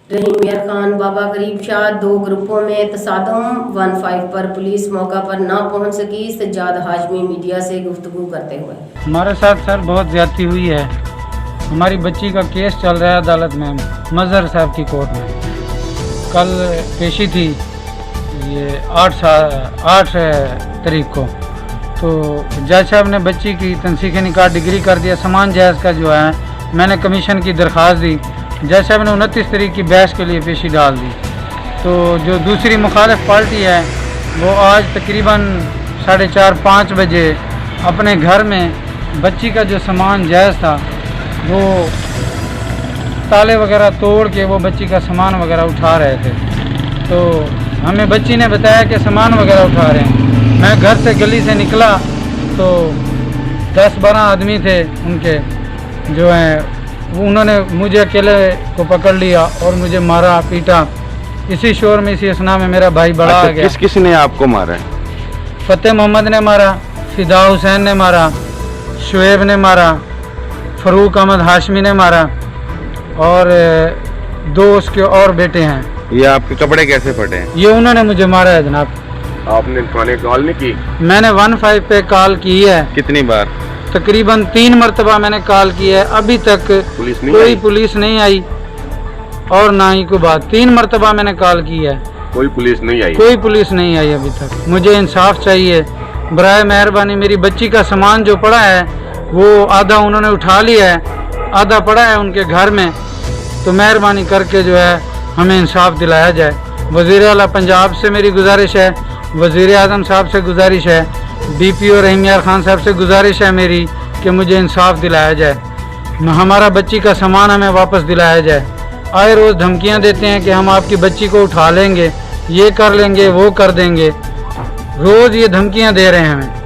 रहीम यार खान बाबा गरीब शाह दो ग्रुपों में तसादम 15 पर पुलिस मौका पर ना पहुंच सकी। सज्जाद हाशमी मीडिया से गुफ्तगू करते हुए, हमारे साथ सर बहुत ज्यादती हुई है। हमारी बच्ची का केस चल रहा है अदालत में, मजहर साहब की कोर्ट में। कल पेशी थी, ये 8 तारीख को। तो जज साहब ने बच्ची की तनसीख निकाह डिग्री कर दिया। सामान जायज़ का जो है मैंने कमीशन की दरख्वास्त दी। जज साहब ने 29 तारीख की बहस के लिए पेशी डाल दी। तो जो दूसरी मुखालिफ पार्टी है वो आज तकरीबन 4:30-5 बजे अपने घर में बच्ची का जो सामान जायज़ था वो ताले वगैरह तोड़ के वो बच्ची का सामान वगैरह उठा रहे थे। तो हमें बच्ची ने बताया कि सामान वगैरह उठा रहे हैं। मैं घर से गली से निकला तो 10-12 आदमी थे उनके, जो हैं उन्होंने मुझे अकेले को पकड़ लिया और मुझे मारा पीटा। इसी शोर में, इसी असना में मेरा भाई बड़ा आ गया। किस ने आपको मारा है? फतेह मोहम्मद ने मारा, फिदा हुसैन ने मारा, शुएब ने मारा, फरूक अहमद हाशमी ने मारा और 2 उसके और बेटे हैं। ये आपके कपड़े कैसे फटे हैं? ये उन्होंने मुझे मारा है जनाब। आपने थाने कॉल नहीं की? मैंने 15 पे कॉल की है। कितनी बार? तकरीबन 3 मरतबा मैंने कॉल की है। अभी तक कोई पुलिस नहीं आई और ना ही कोई बात। 3 मरतबा मैंने कॉल की है, कोई पुलिस नहीं आई? कोई पुलिस नहीं आई अभी तक। मुझे इंसाफ चाहिए बराए मेहरबानी। मेरी बच्ची का सामान जो पड़ा है वो आधा उन्होंने उठा लिया है, आधा पड़ा है उनके घर में। तो मेहरबानी करके जो है हमें इंसाफ दिलाया जाए। वज़ीर आला पंजाब से मेरी गुजारिश है, वज़ीर आज़म साहब से गुजारिश है, DPO रहीम यार खान साहब से गुजारिश है मेरी कि मुझे इंसाफ दिलाया जाए, हमारा बच्ची का सामान हमें वापस दिलाया जाए। आए रोज़ धमकियां देते हैं कि हम आपकी बच्ची को उठा लेंगे, ये कर लेंगे, वो कर देंगे। रोज़ ये धमकियां दे रहे हैं हमें।